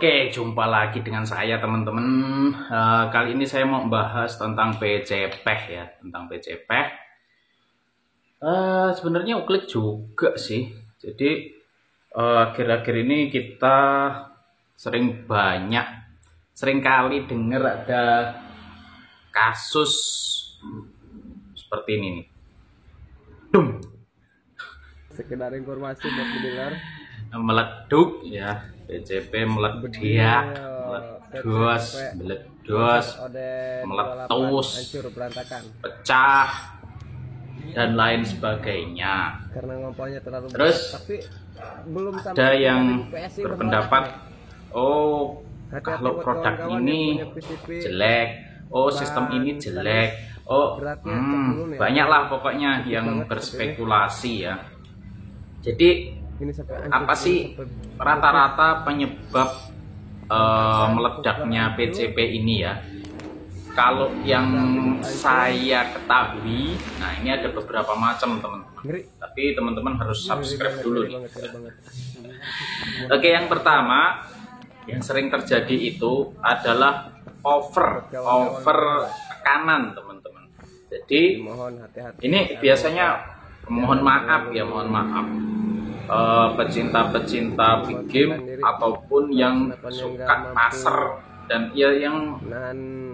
Oke, jumpa lagi dengan saya teman-teman. Kali ini saya mau membahas tentang PCP ya, tentang PCP. Sebenarnya uklik juga sih. Jadi akhir-akhir ini kita sering kali dengar ada kasus seperti ini nih. Sekedar informasi buat pendengar, Meleduk ya, PCP meledak, meledos, meletus, hancur berantakan pecah dan lain sebagainya. karena ngomongnya terlalu Terus besar. Tapi belum sampai ada yang PSI berpendapat, oh kalau produk ini jelek, oh sistem ini jelek, oh banyaklah pokoknya yang berspekulasi ya. Jadi apa sih rata-rata penyebab meledaknya PCP ini ya? Kalau yang saya ketahui, nah ini ada beberapa macam teman-teman. Tapi teman-teman harus subscribe dulu nih. Oke, yang pertama yang sering terjadi itu adalah over tekanan teman-teman. Jadi ini biasanya mohon maaf pecinta game ataupun yang suka pasar dan ya yang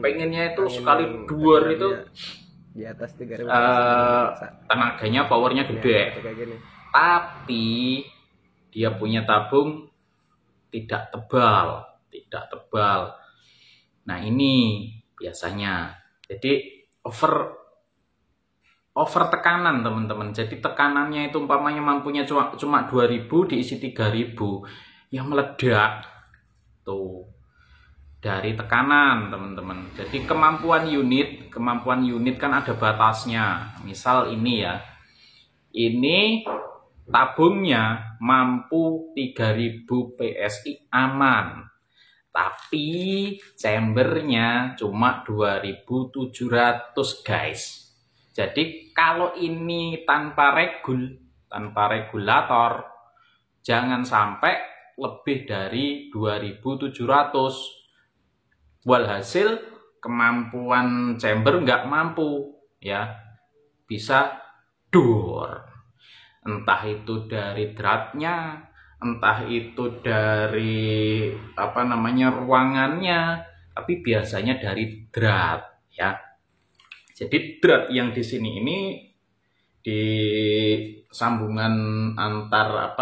pengennya itu sekali duar itu di atas 3.000 tenaganya, powernya gede, tapi dia punya tabung tidak tebal. Nah ini biasanya jadi over tekanan teman-teman. Jadi tekanannya itu umpamanya mampunya cuma 2000 diisi 3000, yang meledak tuh dari tekanan teman-teman. Jadi kemampuan unit kan ada batasnya. Misal ini ya, ini tabungnya mampu 3000 PSI aman, tapi chambernya cuma 2700 guys. Jadi kalau ini tanpa regulator, jangan sampai lebih dari 2700. Walhasil kemampuan chamber nggak mampu ya, bisa door. Entah itu dari dratnya, entah itu dari ruangannya, tapi biasanya dari drat ya. Jadi drat yang di sini ini di sambungan antara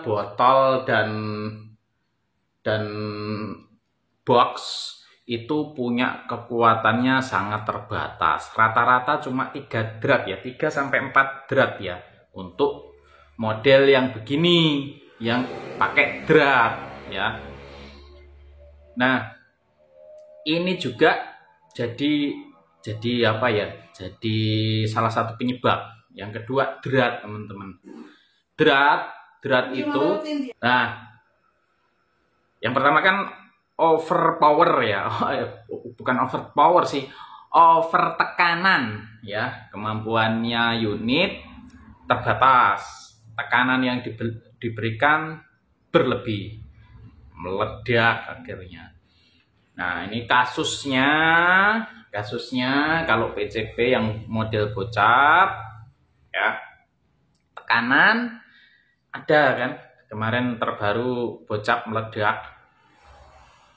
botol dan box itu punya kekuatannya sangat terbatas. Rata-rata cuma 3 drat ya, 3 sampai 4 drat ya untuk model yang begini yang pakai drat ya. Nah, ini juga jadi salah satu penyebab. Yang kedua drat teman-teman. Drat itu, nah yang pertama kan overpower ya, bukan overpower sih, over tekanan ya. Kemampuannya unit terbatas, tekanan yang diberikan berlebih, meledak akhirnya. Nah ini kasusnya kalau PCP yang model bocap ya, tekanan ada kan, kemarin terbaru bocap meledak,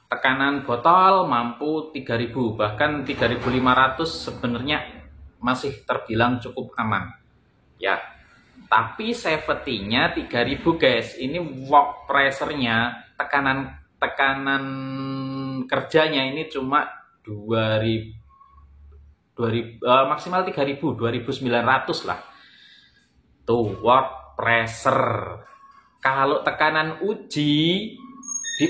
tekanan botol mampu 3000, bahkan 3500 sebenarnya masih terbilang cukup aman ya, tapi safety-nya 3000 guys. Ini work pressure-nya, tekanan kerjanya ini cuma 2000 maksimal 3000, 2900 lah tuh work pressure. Kalau tekanan di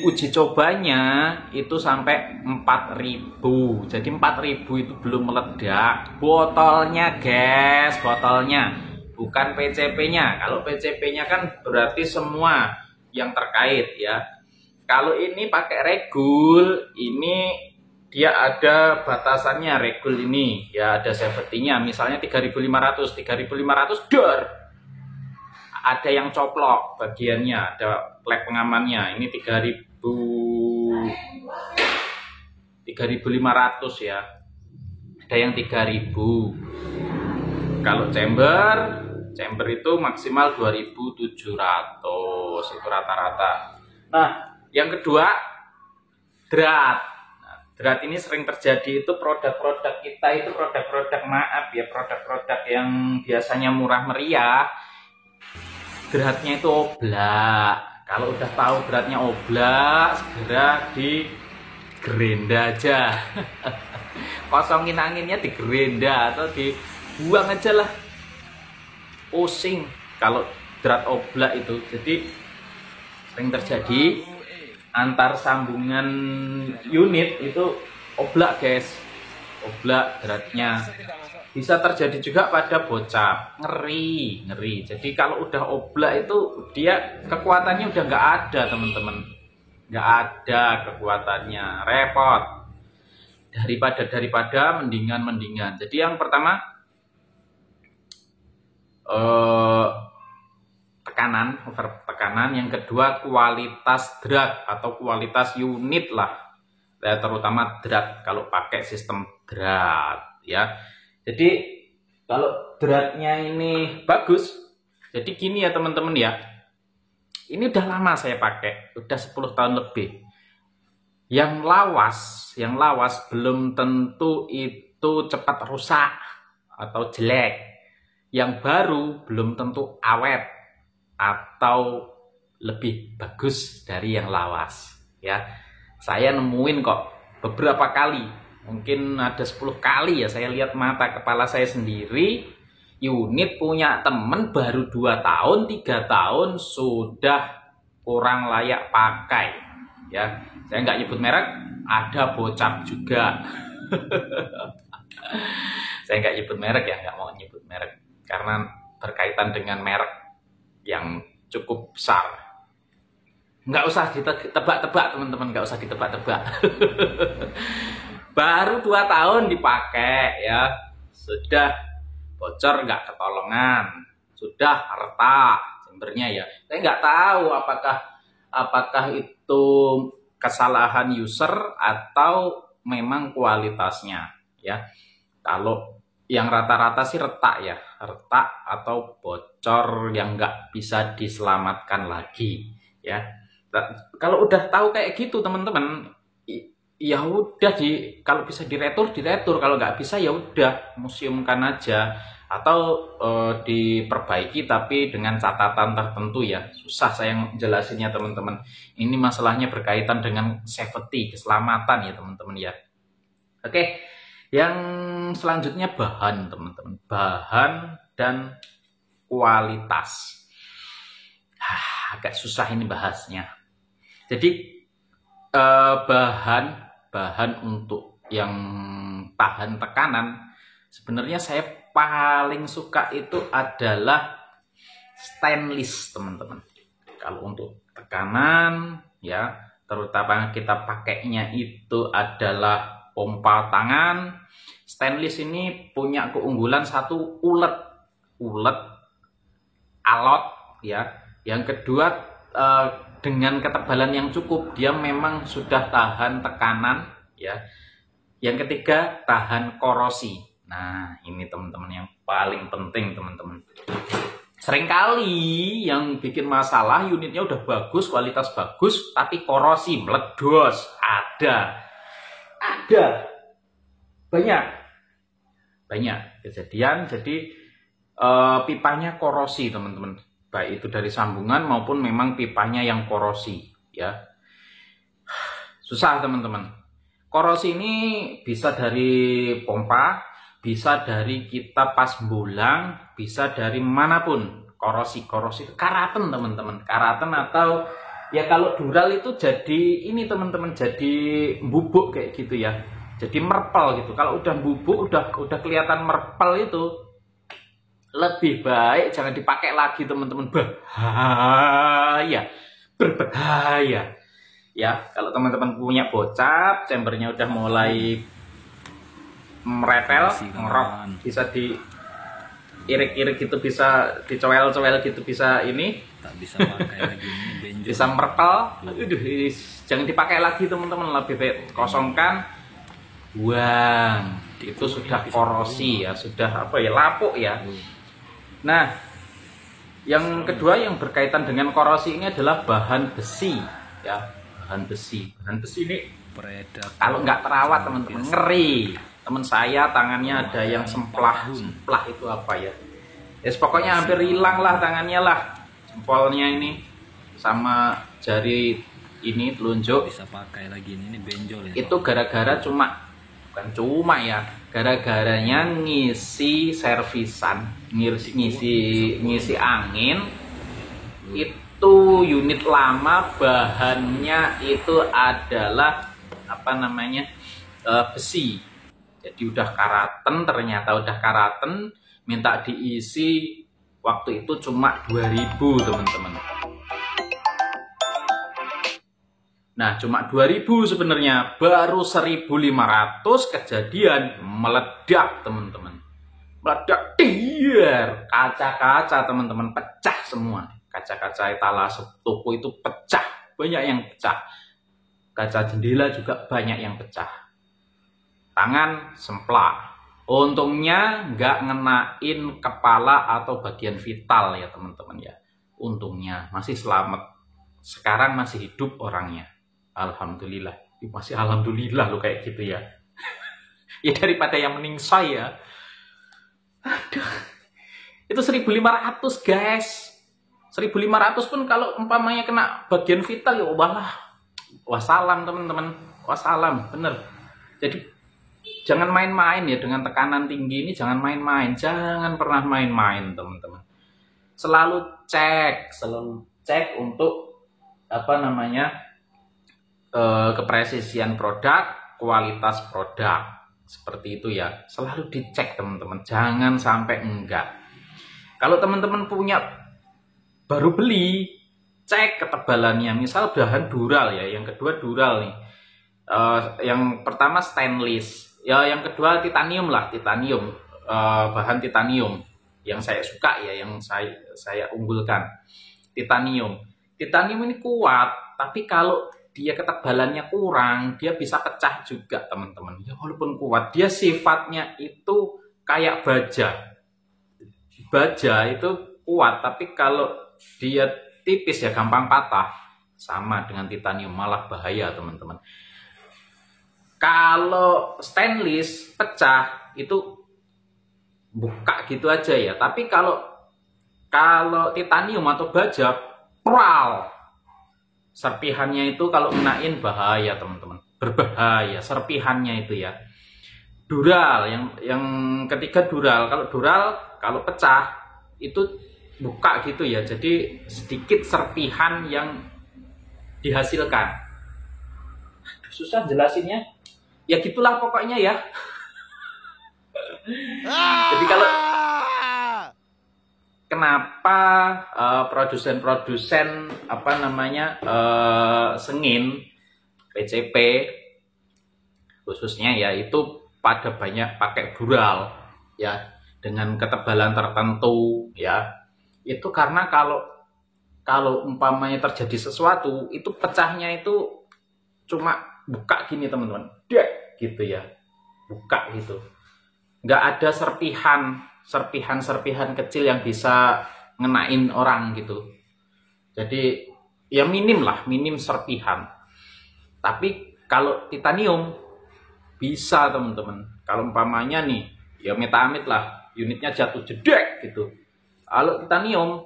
uji cobanya itu sampai 4000, jadi 4000 itu belum meledak. Botolnya guys, bukan PCP-nya. Kalau PCP-nya kan berarti semua yang terkait ya. Kalau ini pakai regul, ini dia ada batasannya. Regul ini ya ada safety-nya, misalnya 3500 door. ada yang coplok bagiannya, ada klep pengamannya. Ini 3.500 ya. Ada yang 3.000. Kalau chamber itu maksimal 2.700 itu rata-rata. Nah, yang kedua drat. Nah, drat ini sering terjadi itu produk-produk kita itu produk-produk maaf ya, produk-produk yang biasanya murah meriah. Dratnya itu oblak. Kalau udah tahu dratnya oblak, segera di gerenda aja. Kosongin anginnya, di gerenda atau dibuang aja lah. Pusing kalau drat oblak itu. Jadi sering terjadi antar sambungan unit itu oblak guys, oblak dratnya. Bisa terjadi juga pada bocap, ngeri. Jadi kalau udah oblak itu dia kekuatannya udah nggak ada teman-teman, nggak ada kekuatannya, repot. Daripada mendingan. Jadi yang pertama tekanan, yang kedua kualitas drat atau kualitas unit lah, ya, terutama drat kalau pakai sistem drat ya. Jadi kalau dratnya ini bagus, jadi gini ya teman-teman ya, ini udah lama saya pakai, udah 10 tahun lebih. Yang lawas belum tentu itu cepat rusak atau jelek. Yang baru belum tentu awet atau lebih bagus dari yang lawas ya. Saya nemuin kok beberapa kali, mungkin ada 10 kali ya, saya lihat mata kepala saya sendiri, unit punya temen baru 2 tahun 3 tahun sudah kurang layak pakai ya. Saya nggak nyebut merek, ada bocap juga. Saya nggak nyebut merek ya, nggak mau nyebut merek karena berkaitan dengan merek yang cukup besar. Nggak usah ditebak-tebak teman-teman, nggak usah ditebak-tebak. Baru 2 tahun dipakai ya, sudah bocor nggak ketolongan, sudah retak chambernya ya. Saya nggak tahu apakah itu kesalahan user atau memang kualitasnya ya. Kalau yang rata-rata sih retak ya, retak atau bocor yang nggak bisa diselamatkan lagi ya. Kalau udah tahu kayak gitu teman-teman, ya udah kalau bisa diretur, kalau nggak bisa ya udah museumkan aja atau diperbaiki tapi dengan catatan tertentu ya. Susah saya jelasinnya teman-teman. Ini masalahnya berkaitan dengan safety, keselamatan ya teman-teman ya. Oke. Yang selanjutnya bahan teman-teman, bahan dan kualitas. Agak susah ini bahasnya. Jadi bahan untuk yang tahan tekanan, sebenarnya saya paling suka itu adalah stainless teman-teman. Kalau untuk tekanan ya, terutama kita pakainya itu adalah pompa tangan. Stainless ini punya keunggulan satu, ulet alot ya. Yang kedua dengan ketebalan yang cukup, dia memang sudah tahan tekanan ya. Yang ketiga tahan korosi. Nah ini teman-teman yang paling penting teman-teman. Seringkali yang bikin masalah unitnya udah bagus, kualitas bagus, tapi korosi meledos. Ada banyak kejadian. Jadi pipanya korosi teman-teman, baik itu dari sambungan maupun memang pipanya yang korosi ya. Susah teman-teman. Korosi ini bisa dari pompa, bisa dari kita pas bolang, bisa dari manapun. Korosi itu karaten teman-teman, karaten atau ya kalau dural itu jadi ini teman-teman, jadi bubuk kayak gitu ya. Jadi merpel gitu. Kalau udah bubuk, udah kelihatan merpel itu, lebih baik jangan dipakai lagi teman-teman. Berbahaya. Ya, kalau teman-teman punya bocap, chambernya udah mulai merepel, ngerok, bisa irik-irik gitu, bisa dicowel-cowel gitu, bisa ini Tak bisa pakai lagi ini benjol. bisa merpel. Aduh, jangan dipakai lagi teman-teman, lebih baik kosongkan, buang. Itu sudah korosi ya, sudah apa ya, lapuk ya. Nah, yang kedua yang berkaitan dengan korosi ini adalah bahan besi ya, bahan besi ini Predator. kalau nggak terawat teman-teman ngeri. Teman saya tangannya ada yang semplah itu apa ya, pokoknya hampir hilang lah tangannya lah, jempolnya ini sama jari ini telunjuk. Bisa pakai lagi ini benjol ya. Itu gara-gara bukan cuma ya, gara-garanya ngisi servisan, ngisi angin. Itu unit lama, bahannya itu adalah apa namanya, besi. Jadi udah karaten, ternyata udah karaten, minta diisi waktu itu cuma 2.000 teman-teman. Nah, cuma 2.000 sebenarnya, baru 1.500 kejadian meledak teman-teman. Meledak, diar, kaca-kaca teman-teman pecah semua. Kaca-kaca etalase toko itu pecah, banyak yang pecah. Kaca jendela juga banyak yang pecah. Tangan semplah. Untungnya nggak ngenain kepala atau bagian vital ya teman-teman ya. Untungnya masih selamat. Sekarang masih hidup orangnya. Alhamdulillah. Masih alhamdulillah lo kayak gitu ya. Ya daripada yang meningsai ya. Aduh. Itu 1.500 guys. 1.500 pun kalau umpamanya kena bagian vital ya wassalam teman-teman. Wassalam, bener. Jadi jangan main-main ya dengan tekanan tinggi ini, jangan main-main. Jangan pernah main-main teman-teman. Selalu cek untuk apa namanya, kepresisian produk, kualitas produk, seperti itu ya. Selalu dicek teman-teman, jangan sampai enggak. Kalau teman-teman punya baru beli, cek ketebalannya. Misal bahan dural ya, yang kedua dural nih, yang pertama stainless ya, yang kedua titanium lah, titanium, bahan titanium yang saya suka ya, yang saya unggulkan, titanium ini kuat, tapi kalau dia ketebalannya kurang, dia bisa pecah juga teman-teman. Ya walaupun kuat, dia sifatnya itu kayak baja itu kuat, tapi kalau dia tipis ya gampang patah. Sama dengan titanium, malah bahaya teman-teman. Kalau stainless pecah itu buka gitu aja ya, tapi kalau titanium atau baja, pral, serpihannya itu kalau kenain bahaya teman-teman, berbahaya serpihannya itu ya. Dural, yang ketiga dural. Kalau pecah itu buka gitu ya, jadi sedikit serpihan yang dihasilkan. Susah jelasinnya, ya gitulah pokoknya ya. Jadi kalau kenapa produsen apa namanya, Sengin PCP khususnya ya, itu pada banyak pakai dural ya, dengan ketebalan tertentu ya. Itu karena kalau umpamanya terjadi sesuatu, itu pecahnya itu cuma buka gini teman-teman, dek gitu ya, buka gitu, nggak ada serpihan kecil yang bisa ngenain orang gitu. Jadi ya minim serpihan. Tapi kalau titanium bisa teman-teman. Kalau umpamanya nih ya metamit lah, unitnya jatuh jedek gitu. Kalau titanium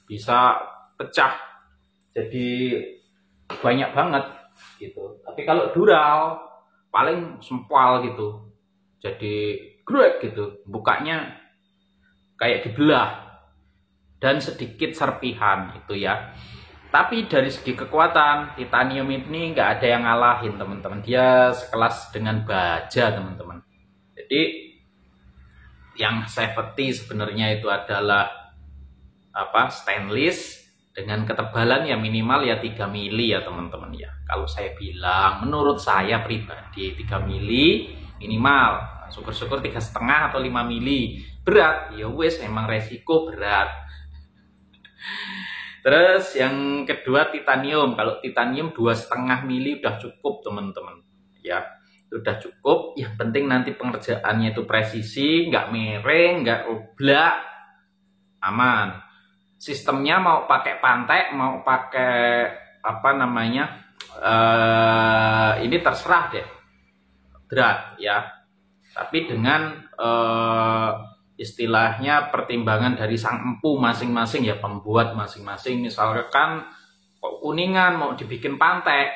bisa pecah jadi banyak banget gitu. Tapi kalau dural paling sempal gitu, jadi grek gitu, bukanya kayak dibelah dan sedikit serpihan itu ya. Tapi dari segi kekuatan, titanium ini nggak ada yang ngalahin teman-teman, dia sekelas dengan baja teman-teman. Jadi yang safety sebenarnya itu adalah stainless dengan ketebalan ya minimal ya 3 mili ya teman-teman ya. Kalau saya bilang, menurut saya pribadi 3 mili minimal, syukur-syukur 3,5 atau 5 mili. berat, ya wes emang resiko berat. Terus yang kedua titanium. Kalau titanium 2,5 mili udah cukup teman-teman. Ya, udah cukup. Yang penting nanti pengerjaannya itu presisi, nggak miring, nggak oblak, aman. Sistemnya mau pakai pantek, mau pakai apa namanya, ini terserah deh, berat ya. Tapi dengan istilahnya pertimbangan dari sang empu masing-masing ya, pembuat masing-masing. Misalkan kuningan mau dibikin pantek,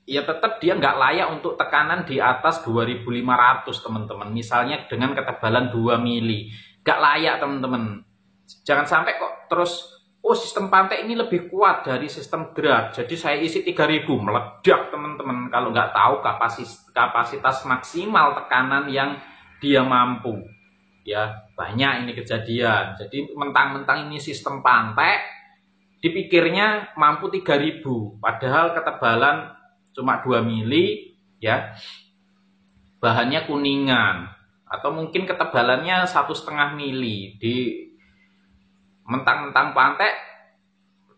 ya tetap dia nggak layak untuk tekanan di atas 2500 teman-teman. Misalnya dengan ketebalan 2 mili, nggak layak teman-teman. Jangan sampai kok terus, oh sistem pantek ini lebih kuat dari sistem drat, jadi saya isi 3000, meledak teman-teman. Kalau nggak tahu kapasitas maksimal tekanan yang dia mampu. Ya, banyak ini kejadian. Jadi mentang-mentang ini sistem pantek, dipikirnya mampu 3000, padahal ketebalan cuma 2 mili ya. Bahannya kuningan atau mungkin ketebalannya 1,5 mili. Di mentang-mentang pantek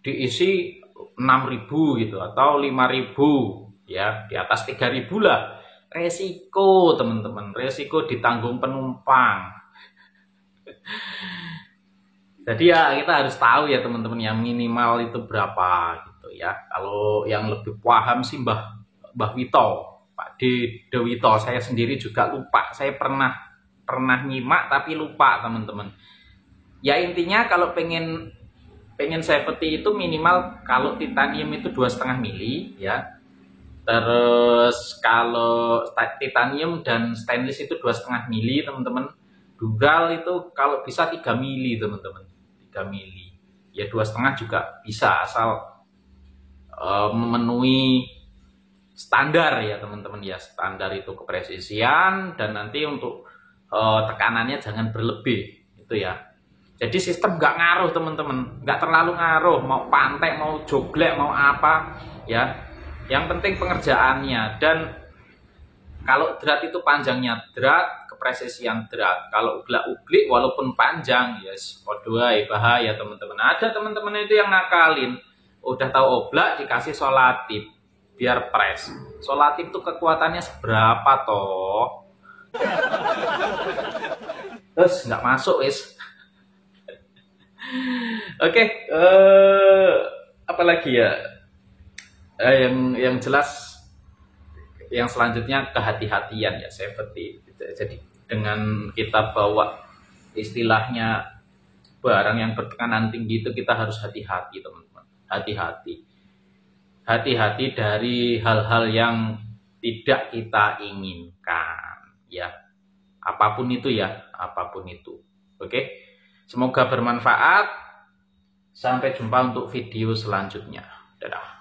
diisi 6.000 gitu atau 5.000 ya, di atas 3.000 lah. Resiko teman-teman, resiko ditanggung penumpang. Jadi ya kita harus tahu ya teman-teman, yang minimal itu berapa gitu ya. Kalau yang lebih paham sih Mbah Wito, Pak De Wito. Saya sendiri juga lupa. Saya pernah nyimak tapi lupa teman-teman. Ya intinya kalau pengen safety itu minimal, kalau titanium itu 2,5 mili ya. Terus kalau titanium dan stainless itu 2,5 mili teman-teman. Dugal itu kalau bisa 3 mili teman-teman, 3 mili. Ya 2,5 juga bisa, asal memenuhi standar ya teman-teman ya. Standar itu kepresisian, dan nanti untuk tekanannya jangan berlebih itu ya. Jadi sistem nggak ngaruh teman-teman, nggak terlalu ngaruh, mau pantek, mau joglek, mau apa ya. Yang penting pengerjaannya. Dan kalau drat itu panjangnya drat, kepresisian drat. Kalau uglak-uglik walaupun panjang, yes, waduh bahaya teman-teman. Ada teman-teman itu yang ngakalin, udah tahu oblak dikasih solatip biar pres. Solatip itu kekuatannya seberapa toh? Terus nggak masuk wis. Oke, apalagi ya? Yang jelas, yang selanjutnya kehati-hatian ya, safety. Jadi dengan kita bawa istilahnya barang yang bertekanan tinggi itu, kita harus hati-hati teman-teman. Hati-hati dari hal-hal yang tidak kita inginkan ya. Apapun itu ya, apapun itu. Oke. Semoga bermanfaat. Sampai jumpa untuk video selanjutnya. Dadah.